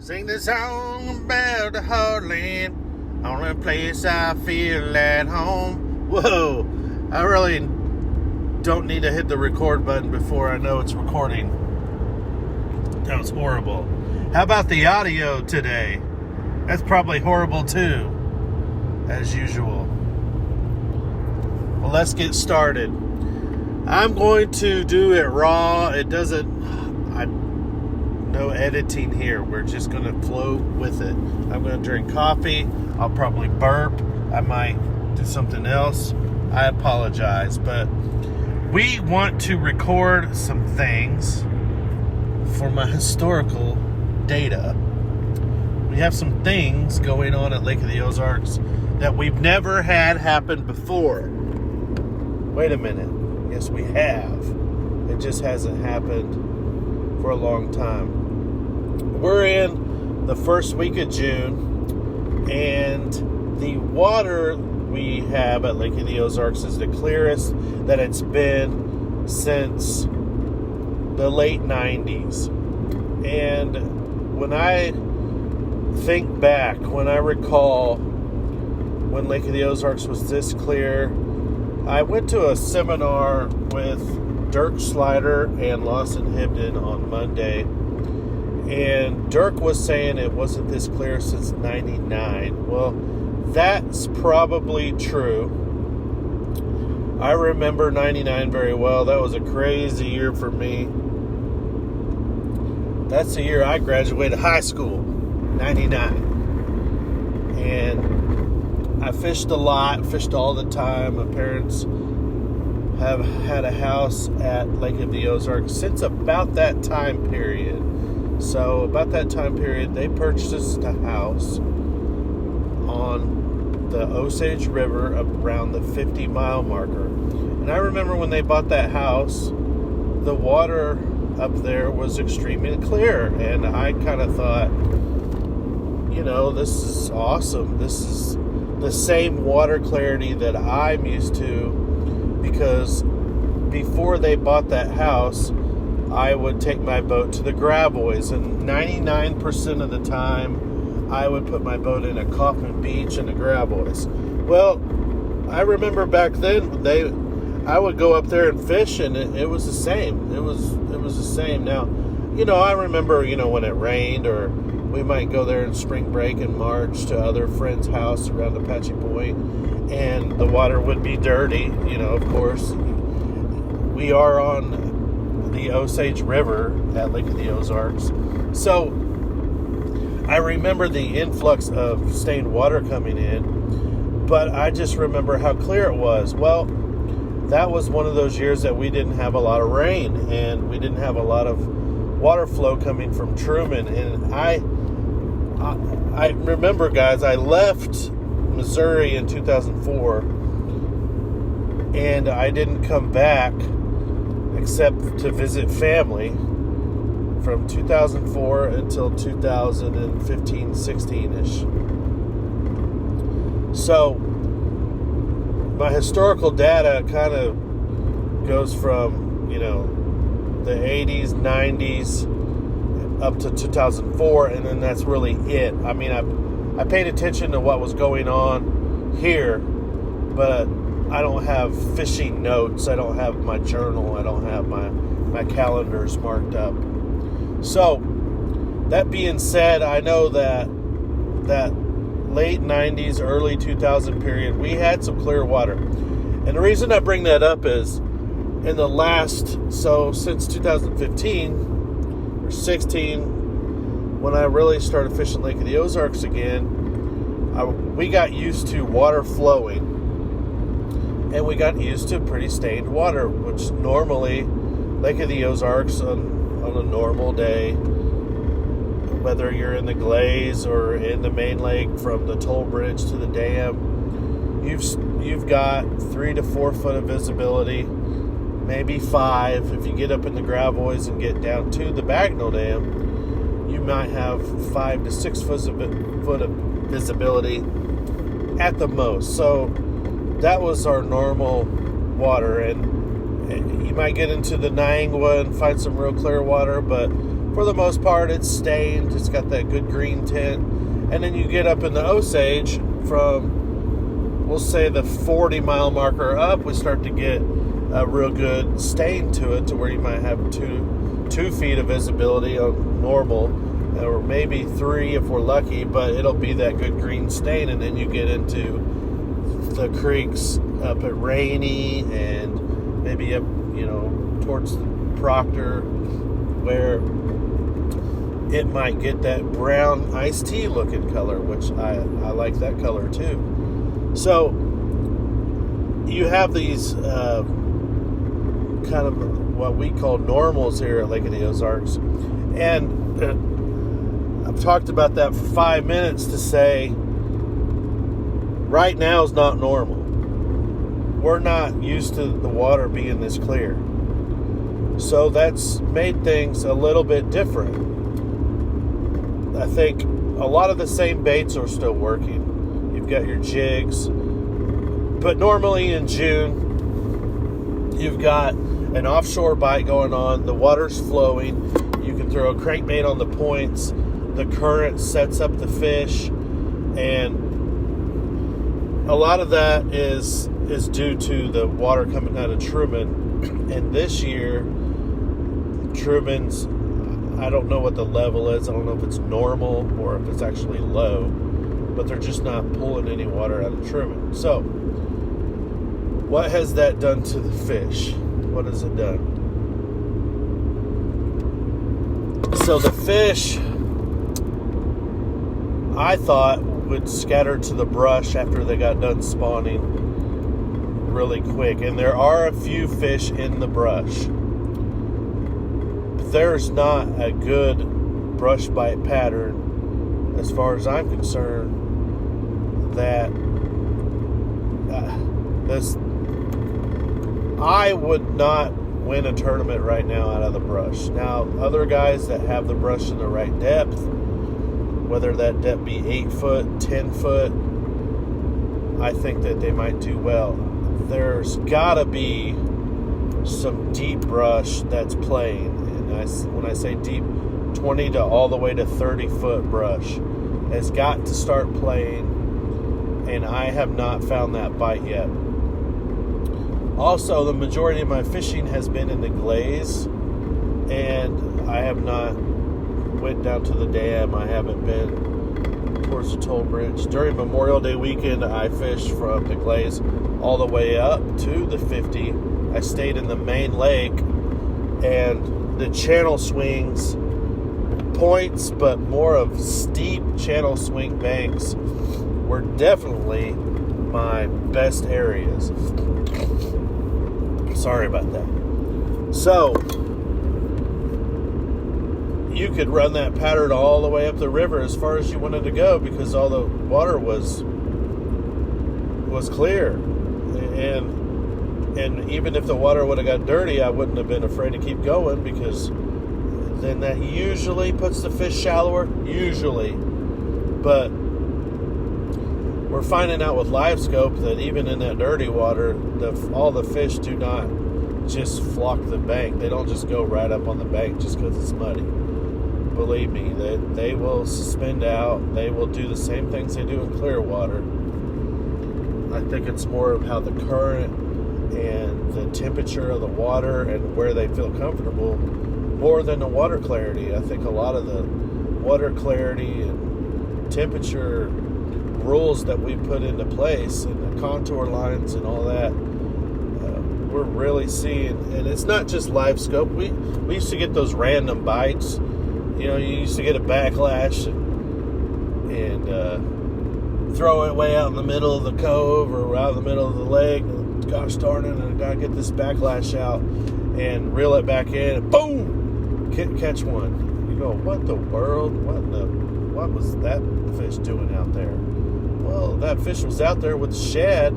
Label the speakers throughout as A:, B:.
A: Sing the song about the heartland, only place I feel at home. Whoa, I really don't need to hit the record button before I know it's recording. That was horrible. How about the audio today? That's probably horrible too, as usual. Well, let's get started. I'm going to do it raw. No editing here. We're just going to flow with it. I'm going to drink coffee. I'll probably burp. I might do something else. I apologize, but we want to record some things for my historical data. We have some things going on at Lake of the Ozarks that we've never had happen before. Wait a minute. Yes, we have. It just hasn't happened for a long time. We're in the first week of June, and the water we have at Lake of the Ozarks is the clearest that it's been since the late 90s. And when I think back, when I recall when Lake of the Ozarks was this clear, I went to a seminar with Dirk Slider and Lawson Hibden on Monday, and Dirk was saying it wasn't this clear since 99. Well, that's probably true. I remember 99 very well. That was a crazy year for me. That's the year I graduated high school, 99. And I fished a lot, fished all the time. My parents have had a house at Lake of the Ozarks since about that time period. So about that time period, they purchased a house on the Osage River around the 50-mile marker. And I remember when they bought that house, the water up there was extremely clear. And I kind of thought, this is awesome. This is the same water clarity that I'm used to, because before they bought that house, I would take my boat to the Gravois, and 99% of the time I would put my boat in a Kaufman Beach and a Gravois. Well, I remember back then I would go up there and fish, and it was the same. It was the same. Now, I remember when it rained, or we might go there in spring break in March to other friends' house around Apache Point, and the water would be dirty. Of course, we are on the Osage River at Lake of the Ozarks. So I remember the influx of stained water coming in, but I just remember how clear it was. Well, that was one of those years that we didn't have a lot of rain, and we didn't have a lot of water flow coming from Truman. And I remember, guys, I left Missouri in 2004, and I didn't come back except to visit family from 2004 until 2015, 16-ish. So my historical data kind of goes from, the 80s, 90s up to 2004, and then that's really it. I mean, I paid attention to what was going on here, but I don't have fishing notes. I don't have my journal. I don't have my calendars marked up. So, that being said, I know that late 90s, early 2000 period, we had some clear water. And the reason I bring that up is since 2015 or 16, when I really started fishing Lake of the Ozarks again, we got used to water flowing. And we got used to pretty stained water, which normally Lake of the Ozarks on a normal day, whether you're in the Glaze or in the main lake from the toll bridge to the dam, you've got 3 to 4 foot of visibility, maybe 5. If you get up in the Gravois and get down to the Bagnell Dam, you might have 5 to 6 foot of visibility at the most. So that was our normal water, and you might get into the Niangua and find some real clear water, but for the most part, it's stained. It's got that good green tint. And then you get up in the Osage from, we'll say, the 40-mile marker up, we start to get a real good stain to it, to where you might have 2 feet of visibility on normal, or maybe 3 if we're lucky, but it'll be that good green stain. And then you get into the creeks up at Rainy and maybe up, towards Proctor, where it might get that brown iced tea looking color, which I like that color too. So you have these kind of what we call normals here at Lake of the Ozarks. And I've talked about that for 5 minutes to say right now is not normal. We're not used to the water being this clear. So that's made things a little bit different. I think a lot of the same baits are still working. You've got your jigs, but normally in June, you've got an offshore bite going on. The water's flowing. You can throw a crankbait on the points. The current sets up the fish, and a lot of that is due to the water coming out of Truman. And this year, Truman's, I don't know what the level is. I don't know if it's normal or if it's actually low, but they're just not pulling any water out of Truman. So, what has that done to the fish? What has it done? So the fish, I thought, would scatter to the brush after they got done spawning really quick. And there are a few fish in the brush. There's not a good brush bite pattern, as far as I'm concerned, that I would not win a tournament right now out of the brush. Now, other guys that have the brush in the right depth, whether that depth be 8 foot, 10 foot, I think that they might do well. There's gotta be some deep brush that's playing. When I say deep, 20 to all the way to 30 foot brush has got to start playing, and I have not found that bite yet. Also, the majority of my fishing has been in the glaze, and I have not went down to the dam. I haven't been towards the toll bridge. During Memorial Day weekend, I fished from the glaze all the way up to the 50. I stayed in the main lake, and the channel swings, points, but more of steep channel swing banks were definitely my best areas. Sorry about that. So, you could run that pattern all the way up the river as far as you wanted to go, because all the water was clear. And even if the water would have got dirty, I wouldn't have been afraid to keep going, because then that usually puts the fish shallower. Usually. But we're finding out with live scope that even in that dirty water, all the fish do not just flock the bank. They don't just go right up on the bank just because it's muddy. Believe me, they will suspend out. They will do the same things they do in clear water. I think it's more of how the current and the temperature of the water and where they feel comfortable, more than the water clarity. I think a lot of the water clarity and temperature rules that we put into place, and the contour lines and all that, we're really seeing. And it's not just live scope. We used to get those random bites. You used to get a backlash and throw it way out in the middle of the cove or out in the middle of the lake. Gosh darn it, I gotta get this backlash out and reel it back in, and boom, catch one. You go, what the world? What was that fish doing out there? Well, that fish was out there with the shad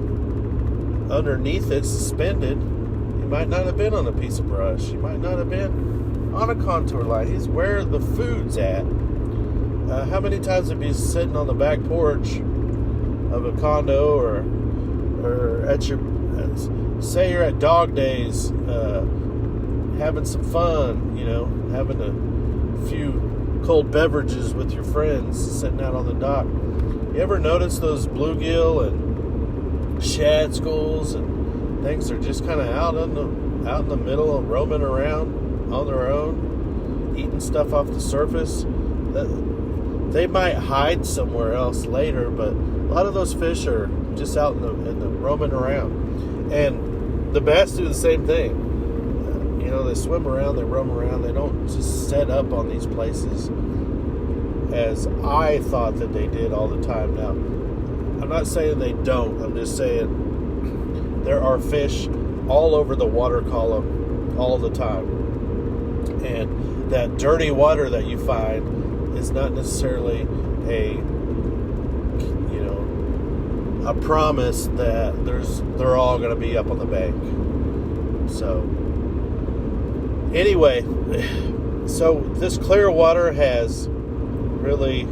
A: underneath it, suspended. He might not have been on a piece of brush. He might not have been on a contour line. He's where the food's at. How many times have you sitting on the back porch of a condo or at your, say you're at dog days, having some fun, having few cold beverages with your friends sitting out on the dock. You ever notice those bluegill and shad schools and things are just kind of out in the middle and roaming around on their own, eating stuff off the surface? They might hide somewhere else later, but a lot of those fish are just out in the roaming around. And the bass do the same thing. They swim around, they roam around. They don't just set up on these places as I thought that they did all the time. Now, I'm not saying they don't. I'm just saying there are fish all over the water column all the time. And that dirty water that you find is not necessarily a promise that they're all going to be up on the bank. So anyway, so this clear water has really,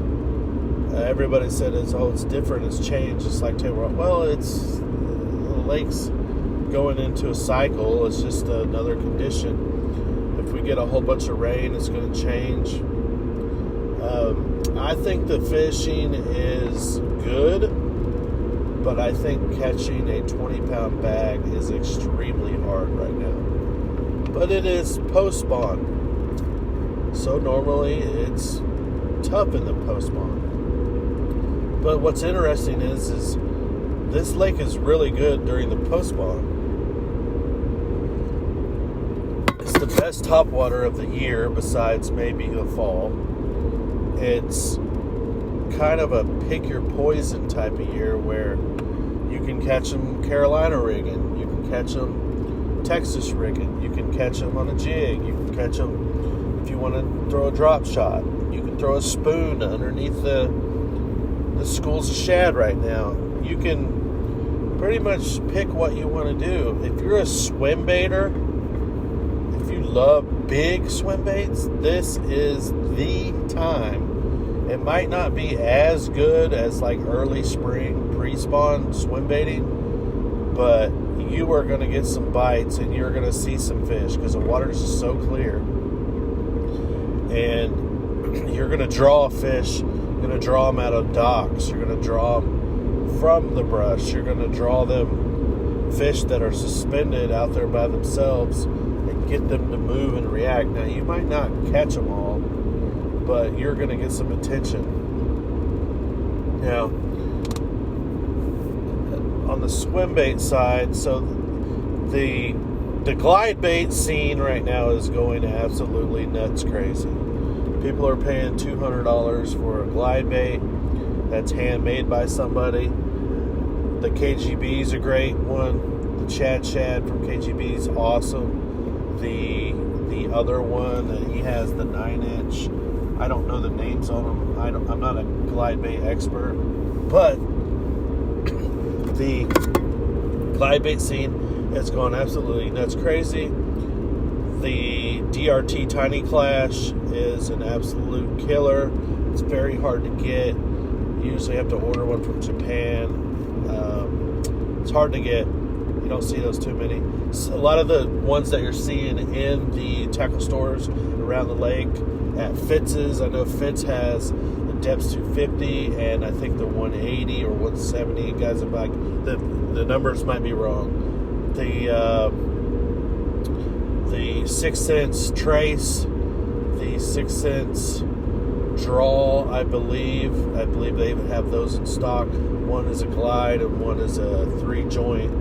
A: everybody said it's different, it's changed, it's like Taylor. Well, it's the lake's going into a cycle. It's just another condition. If we get a whole bunch of rain, it's going to change. I think the fishing is good, but I think catching a 20-pound bag is extremely hard right now. But it is post-spawn, so normally it's tough in the post-spawn. But what's interesting is this lake is really good during the post-spawn. It's the best topwater of the year besides maybe the fall. It's kind of a pick your poison type of year where you can catch them Carolina rigging, you can catch them Texas rigging, you can catch them on a jig, you can catch them if you want to throw a drop shot, you can throw a spoon underneath the schools of shad right now. You can pretty much pick what you want to do. If you're a swim baiter, if you love big swim baits, this is the time. It might not be as good as like early spring pre-spawn swim baiting, but you are going to get some bites and you're going to see some fish because the water is just so clear. And you're going to draw fish. You're going to draw them out of docks. You're going to draw them from the brush. You're going to draw them fish that are suspended out there by themselves and get them to move and react. Now, you might not catch them all, but you're going to get some attention. Now, on the swim bait side, so the glide bait scene right now is going absolutely nuts crazy. People are paying $200 for a glide bait that's handmade by somebody. The KGB is a great one. The Chad from KGB is awesome. The other one, he has the 9-inch. I don't know the names on them. I'm not a glide bait expert, but the glide bait scene has gone absolutely nuts crazy. The DRT Tiny Clash is an absolute killer. It's very hard to get. You usually have to order one from Japan. It's hard to get. You don't see those too many. A lot of the ones that you're seeing in the tackle stores around the lake at Fitz's, I know Fitz has the Depths 250 and I think the 180 or 170. Guys, I'm like, the numbers might be wrong. The 6 cents trace, the 6 cents draw, I believe they even have those in stock. One is a glide and one is a 3-joint.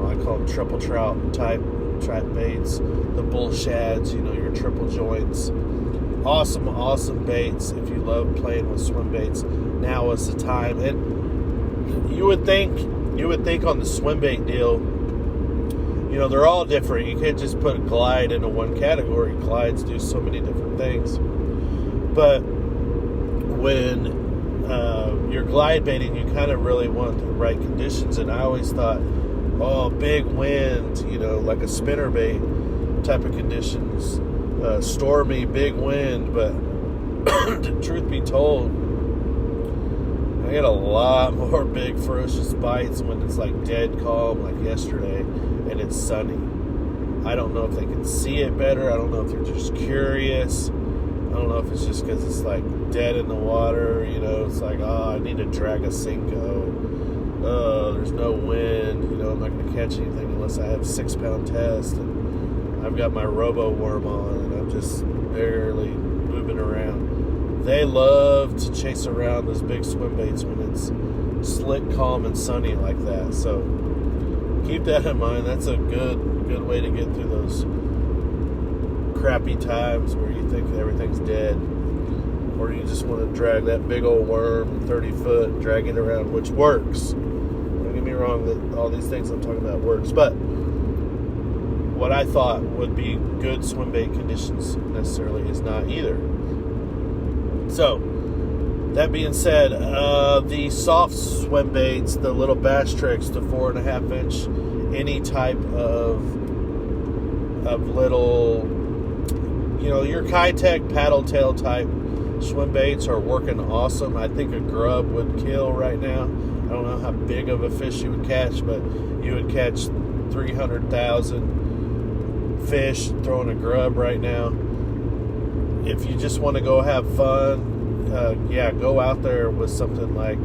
A: I call them triple trout type baits. The bull shads, your triple joints. Awesome baits. If you love playing with swim baits, now is the time. And you would think on the swim bait deal, they're all different. You can't just put glide into one category. Glides do so many different things. But when you're glide baiting, you kind of really want the right conditions. And I always thought, big wind, like a spinner bait type of conditions, stormy, big wind. But the truth be told, I get a lot more big ferocious bites when it's like dead calm, like yesterday, and it's sunny. I don't know if they can see it better. I don't know if they're just curious. don't know if it's just because it's like dead in the water, you know. It's like, oh, I need to drag a Cinco. Oh, there's no wind, you know. I'm not going to catch anything unless I have 6-pound test. And I've got my robo worm on, and I'm just barely moving around. They love to chase around those big swim baits when it's slick, calm, and sunny like that. So keep that in mind. That's a good way to get through those crappy times where you think everything's dead, or you just want to drag that big old worm 30 foot and drag it around, which works. Don't get me wrong, that all these things I'm talking about works, but what I thought would be good swim bait conditions necessarily is not either. So that being said, the soft swim baits, the little bass tricks, the 4.5 inch, any type of little, you know, your Kitech paddle tail type swim baits are working awesome. I think a grub would kill right now. I don't know how big of a fish you would catch, but you would catch 300,000 fish throwing a grub right now. If you just want to go have fun, go out there with something like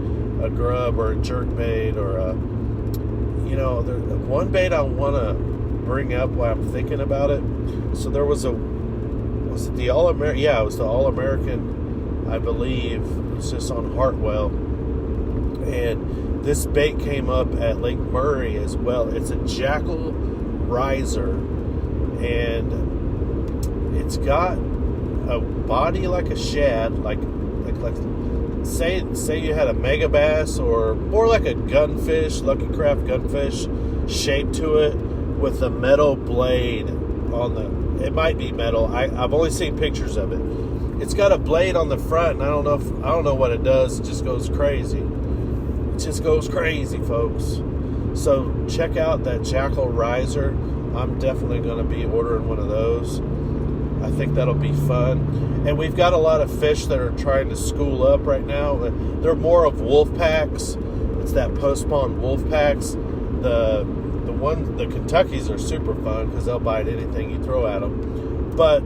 A: a grub or a jerkbait or a, you know, one bait I want to bring up while I'm thinking about it. So there was it the All-American? Yeah, it was the All-American, I believe. It's just on Hartwell. And this bait came up at Lake Murray as well. It's a jackal riser, and it's got a body like a shad, like say you had a mega bass or more like a gunfish, Lucky Craft gunfish shape to it with a metal blade on the. It might be metal. I've only seen pictures of it. It's got a blade on the front, and I don't know what it does. It just goes crazy. It just goes crazy, folks. So check out that jackal riser. I'm definitely going to be ordering one of those. I think that'll be fun. And we've got a lot of fish that are trying to school up right now. They're more of wolf packs. It's that post-spawn wolf packs. The Kentuckys are super fun because they'll bite anything you throw at them. But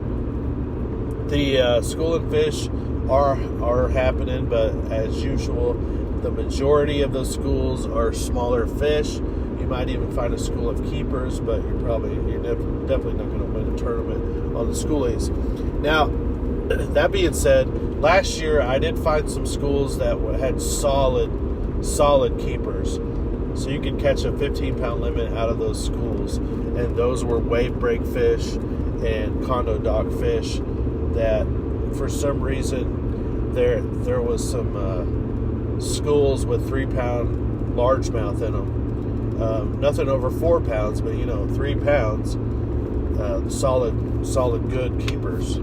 A: the schooling fish are happening, but as usual, the majority of those schools are smaller fish. You might even find a school of keepers, but you're definitely not going to win a tournament on the schoolies. Now, that being said, last year I did find some schools that had solid keepers. So you can catch a 15-pound limit out of those schools. And those were wave break fish and condo dock fish that, for some reason, there was some schools with 3-pound largemouth in them. Nothing over 4 pounds, but 3 pounds, solid good keepers.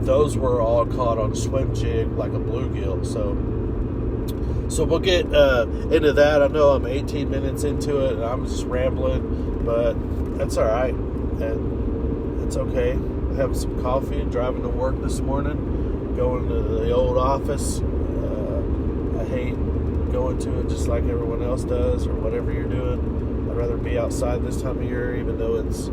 A: Those were all caught on a swim jig like a bluegill. So we'll get into that. I know I'm 18 minutes into it and I'm just rambling, but that's all right. And it's okay. I have some coffee and driving to work this morning, going to the old office. I hate going to it just like everyone else does, or whatever you're doing. I'd rather be outside this time of year, even though it's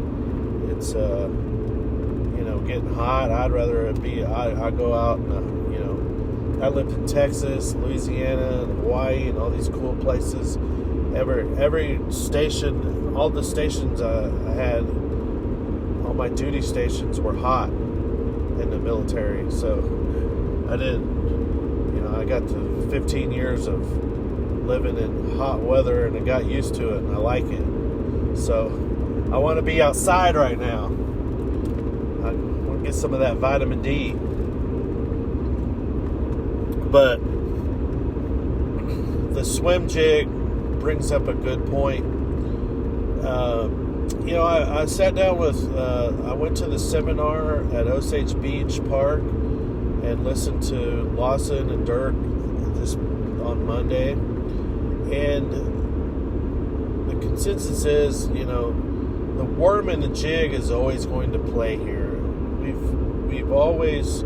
A: getting hot. I'd rather it be. I go out and I lived in Texas, Louisiana, and Hawaii, and all these cool places. Every station, all the stations I had, all my duty stations were hot in the military. So I got to 15 years of living in hot weather, and I got used to it, and I like it. So I want to be outside right now. I want to get some of that vitamin D. But the swim jig brings up a good point. I sat down with, I went to the seminar at Osage Beach Park and listened to Lawson and Dirk on Monday. And the consensus is, the worm and the jig is always going to play here. We've always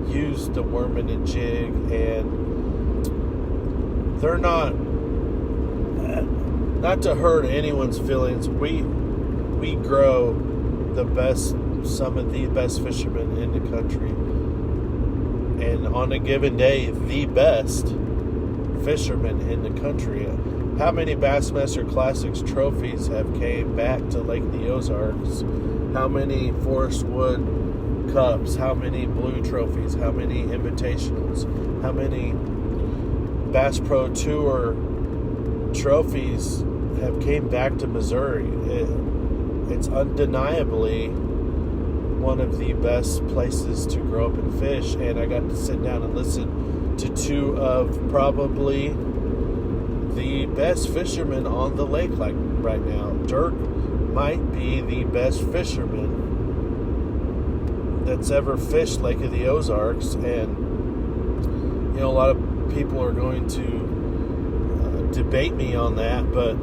A: used the worm and the jig, and they're not to hurt anyone's feelings. We grow some of the best fishermen in the the country. And on a given day, the best fishermen in the country. How many Bassmaster Classics trophies have came back to Lake of the Ozarks? How many Forest Wood Cups? How many Blue trophies? How many Invitationals? How many Bass Pro Tour trophies have came back to Missouri? It's undeniably one of the best places to grow up and fish, and I got to sit down and listen to two of probably the best fishermen on the lake like right now. Dirk might be the best fisherman that's ever fished Lake of the Ozarks, and a lot of people are going to debate me on that, but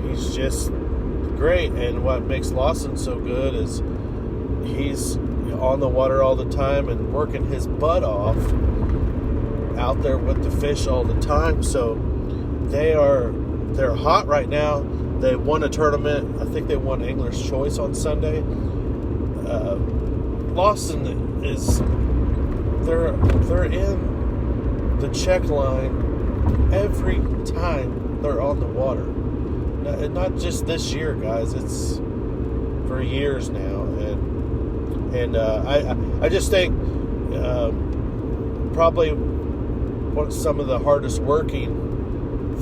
A: he's just great. And what makes Lawson so good is he's on the water all the time and working his butt off out there with the fish all the time. So they're hot right now. They won a tournament. I think they won Angler's Choice on Sunday. Lawson is they're in the check line every time they're on the water. Not just this year, guys. It's for years now, and I just think probably some of the hardest working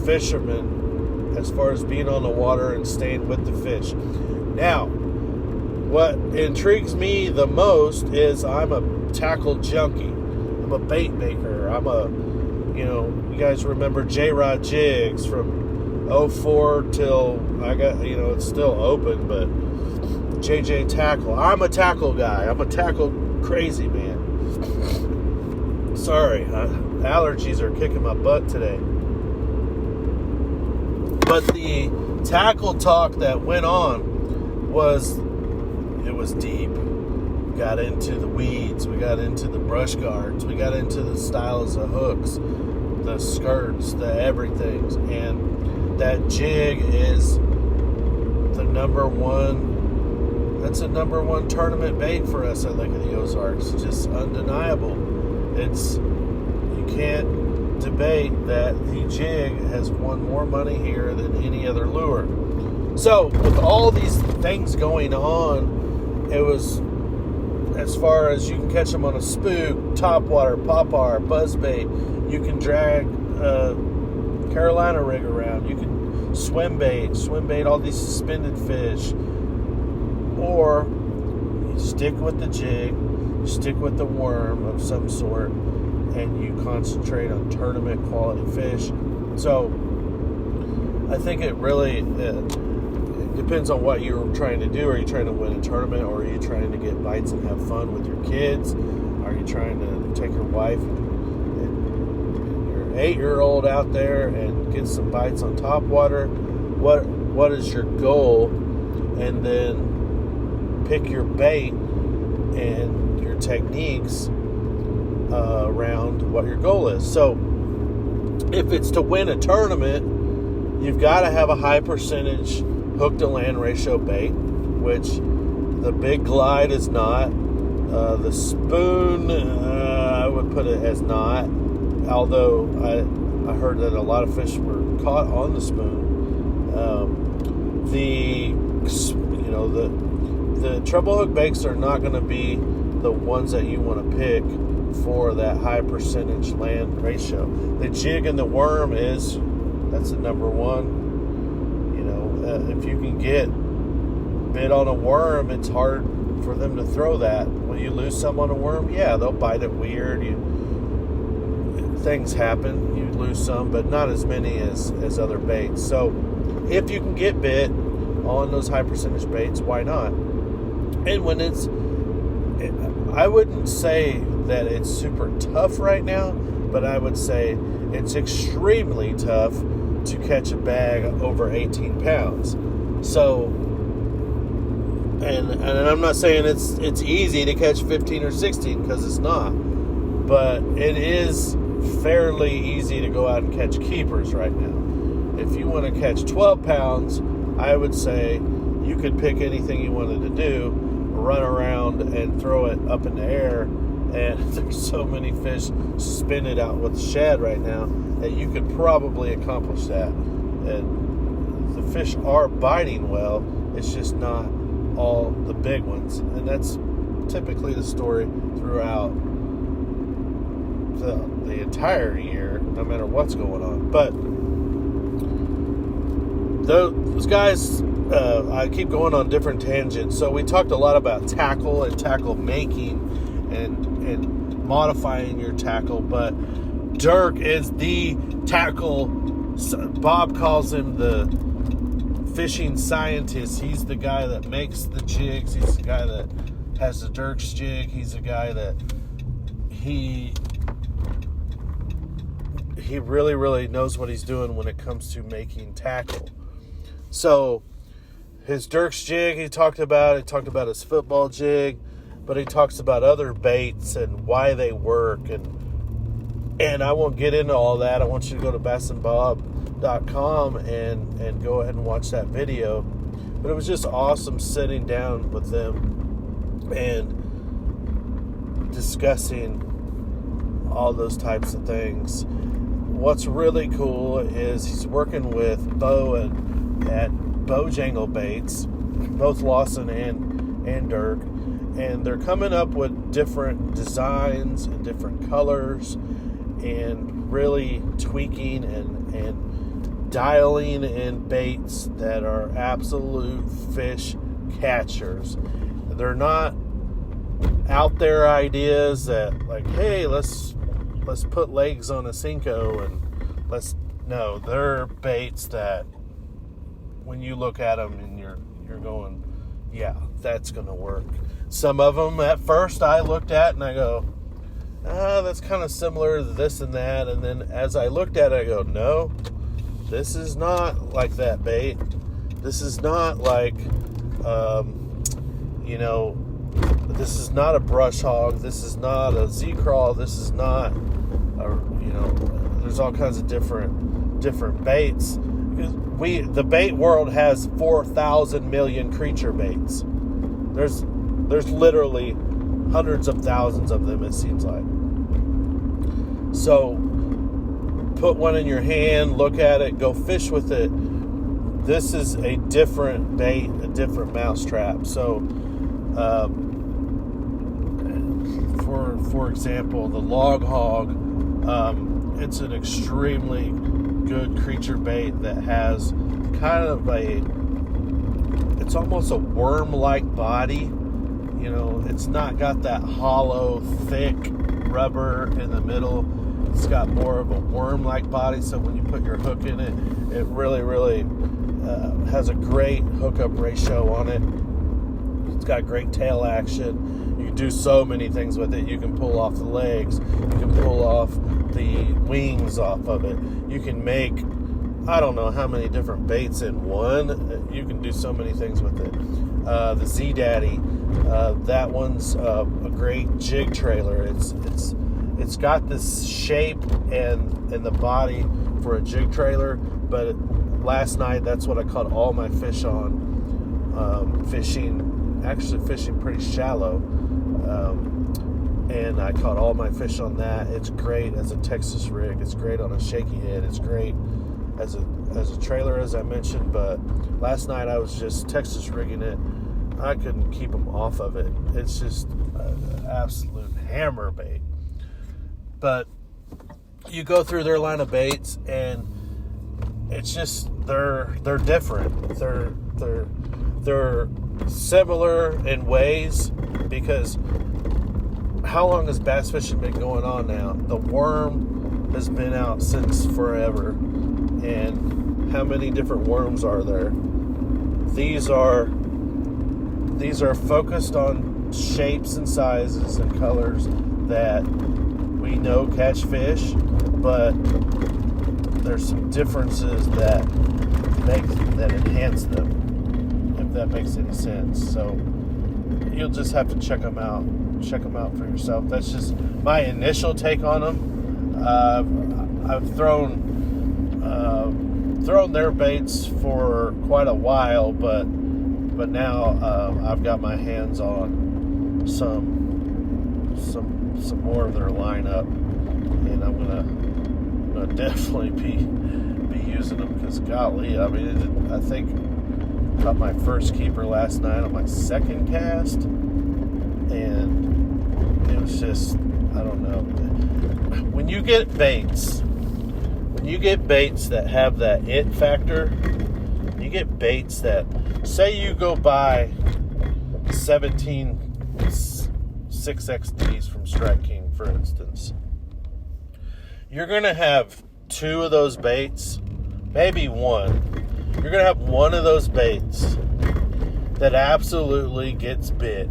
A: fishermen as far as being on the water and staying with the fish. Now, what intrigues me the most is I'm a tackle junkie. I'm a bait maker. You guys remember J-Rod Jigs from 04 till I got, it's still open, but JJ Tackle. I'm a tackle guy. I'm a tackle crazy man. Sorry, allergies are kicking my butt today. But the tackle talk that went on was deep. We got into the weeds. We got into the brush guards. We got into the styles of hooks, the skirts, the everythings. And that jig is the number one. That's a number one tournament bait for us at Lake of the Ozarks. It's just undeniable. You can't debate that the jig has won more money here than any other lure. So with all these things going on, it was, as far as you can catch them on a spook, topwater, popper, buzzbait, you can drag a Carolina rig around, you can swim bait all these suspended fish, or you stick with the jig, you stick with the worm of some sort, and you concentrate on tournament quality fish. So I think it really it depends on what you're trying to do. Are you trying to win a tournament, or are you trying to get bites and have fun with your kids? Are you trying to take your wife and your 8-year-old out there and get some bites on topwater? What is your goal? And then pick your bait and your techniques around what your goal is. So if it's to win a tournament, you've got to have a high percentage hook to land ratio bait, which the Big Glide is not. The Spoon, I would put it as not, although I heard that a lot of fish were caught on the Spoon. The treble hook baits are not going to be the ones that you want to pick for that high percentage land ratio. The jig and the worm that's the number one. If you can get bit on a worm, it's hard for them to throw that. Will you lose some on a worm? Yeah, they'll bite it weird. Things happen. You lose some, but not as many as other baits. So if you can get bit on those high percentage baits, why not? And when I wouldn't say that it's super tough right now, but I would say it's extremely tough to catch a bag over 18 pounds. So, and I'm not saying it's easy to catch 15 or 16, because it's not, but it is fairly easy to go out and catch keepers right now. If you want to catch 12 pounds, I would say you could pick anything you wanted to do. run around and throw it up in the air. And there's so many fish suspended out with the shad right now that you could probably accomplish that. And the fish are biting well. It's just not all the big ones. And that's typically the story throughout the entire year, no matter what's going on. But those guys, I keep going on different tangents. So we talked a lot about tackle and tackle making and modifying your tackle, but Dirk is the tackle. Bob calls him the fishing scientist. He's the guy that makes the jigs. He's the guy that has the Dirk's jig. He's the guy that he really, really knows what he's doing when it comes to making tackle. So his Dirk's jig he talked about his football jig, but he talks about other baits and why they work, and I won't get into all that. I want you to go to bassandbob.com and go ahead and watch that video. But it was just awesome sitting down with them and discussing all those types of things. What's really cool is he's working with Bo at Bojangle Baits, both Lawson and Dirk, and they're coming up with different designs and different colors and really tweaking and dialing in baits that are absolute fish catchers. They're not out there ideas that like, hey, let's put legs on a Cinco and no, they're baits that when you look at them and you're going, yeah, that's going to work. Some of them at first I looked at and I go, that's kind of similar to this and that. And then as I looked at it, I go, no, this is not like that bait. This is not like, this is not a brush hog. This is not a Z-crawl. This is not, there's all kinds of different baits. The bait world has 4,000 million creature baits. There's literally hundreds of thousands of them, it seems like. So put one in your hand, look at it, go fish with it. This is a different bait, a different mousetrap. So for example, the log hog, it's an extremely good creature bait that has kind of it's almost a worm-like body. It's not got that hollow, thick rubber in the middle. It's got more of a worm-like body, so when you put your hook in it, it really, really has a great hookup ratio on it. It's got great tail action. You can do so many things with it. You can pull off the legs. You can pull off the wings off of it. You can make, I don't know how many different baits in one. You can do so many things with it. The Z-Daddy, that one's a great jig trailer. It's got this shape and the body for a jig trailer, but last night that's what I caught all my fish on. Fishing pretty shallow, and I caught all my fish on that. It's great as a Texas rig. It's great on a shaky head. It's great as a trailer, as I mentioned, but last night I was just Texas rigging it. I couldn't keep them off of it. It's just an absolute hammer bait. But you go through their line of baits and it's just they're different. They're similar in ways, because how long has bass fishing been going on now? The worm has been out since forever. And how many different worms are there? These are focused on shapes and sizes and colors that we know catch fish, but there's some differences that enhance them, if that makes any sense. So you'll just have to check them out for yourself. That's just my initial take on them. I've thrown their baits for quite a while, but But now I've got my hands on some more of their lineup, and I'm gonna definitely be using them, because golly, I mean, I think caught my first keeper last night on my second cast, and it was just, I don't know. When you get baits that have that it factor, you get baits that, say you go buy 17 6XDs from Strike King, for instance. You're going to have 2 of those baits, maybe 1. You're going to have 1 of those baits that absolutely gets bit.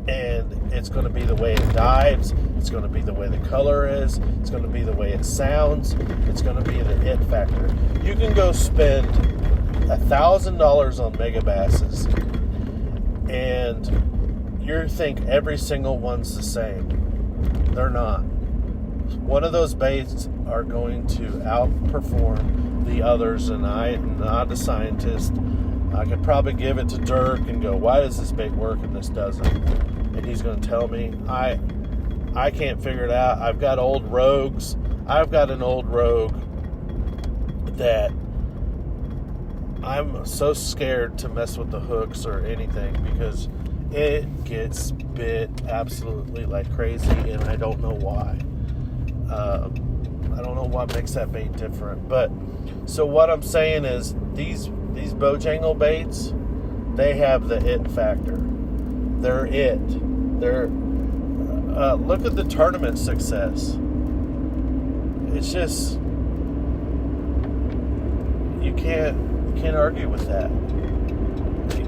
A: And it's going to be the way it dives. It's going to be the way the color is. It's going to be the way it sounds. It's going to be the it factor. You can go spend $1,000 on Megabasses, and you think every single one's the same. They're not. One of those baits are going to outperform the others, and I'm not a scientist. I could probably give it to Dirk and go, why does this bait work and this doesn't? And he's going to tell me. I can't figure it out. I've got old rogues. I've got an old rogue that I'm so scared to mess with the hooks or anything, because it gets bit absolutely like crazy, and I don't know why. I don't know what makes that bait different. But so what I'm saying is, these Bojangle baits, they have the it factor. They're it. They're look at the tournament success. It's just, you can't argue with that. You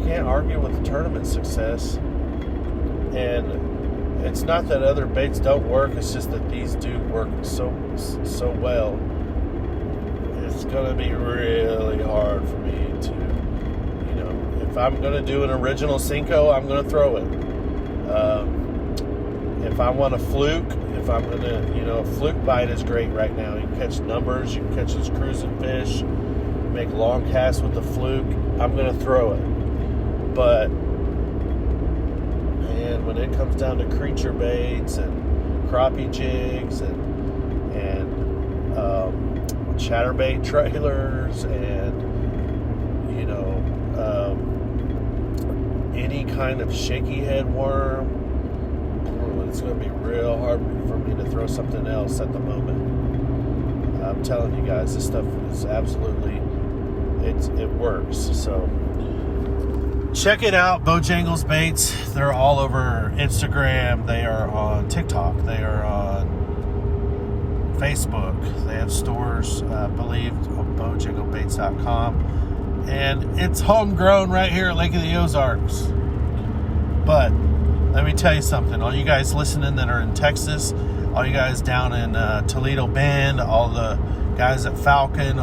A: can't argue with the tournament success. And it's not that other baits don't work, it's just that these do work so well. It's going to be really hard for me to, if I'm going to do an original Cinco, I'm going to throw it. If I want a fluke, if I'm going to, a fluke bite is great right now. You can catch numbers, you can catch those cruising fish, make long casts with the fluke. I'm going to throw it. But, man, when it comes down to creature baits and crappie jigs and chatterbait trailers and any kind of shaky head worm, it's going to be real hard for me to throw something else at the moment. I'm telling you guys, this stuff is absolutely, it works. So check it out, Bojangles Baits. They're all over Instagram. They are on TikTok. They are on Facebook. They have stores, I believe, on bojanglebaits.com. And it's homegrown right here at Lake of the Ozarks. But let me tell you something. All you guys listening that are in Texas, all you guys down in Toledo Bend, all the guys at Falcon,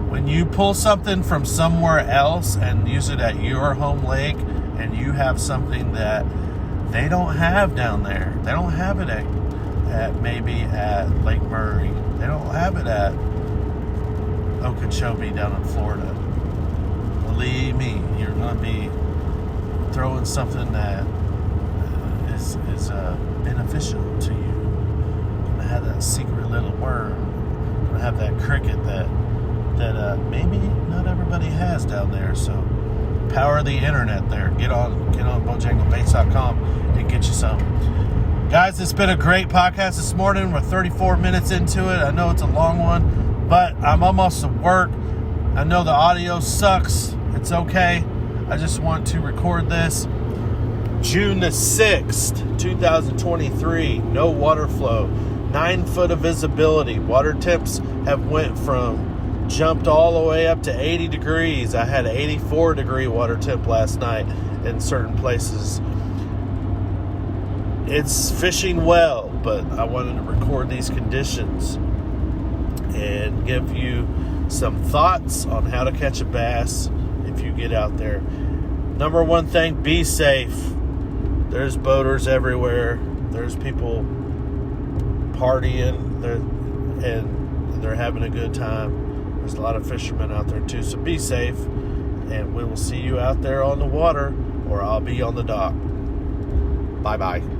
A: when you pull something from somewhere else and use it at your home lake, and you have something that they don't have down there, they don't have it at maybe at Lake Murray, they don't have it at Okeechobee down in Florida, believe me, you're going to be throwing something that is beneficial to you. You're going to have that secret little worm. You're going to have that cricket that maybe not everybody has down there. So power of the internet there. Get on bojanglebaits.com and get you some. Guys, it's been a great podcast this morning. We're 34 minutes into it. I know it's a long one, but I'm almost to work. I know the audio sucks. It's okay. I just want to record this. June the 6th, 2023. No water flow. 9 foot of visibility. Water temps have jumped all the way up to 80 degrees. I had an 84 degree water temp last night in certain places. It's fishing well, but I wanted to record these conditions and give you some thoughts on how to catch a bass if you get out there. Number one thing, be safe. There's boaters everywhere. There's people partying and they're having a good time. There's a lot of fishermen out there too, so be safe. and we will see you out there on the water, or I'll be on the dock. Bye-bye.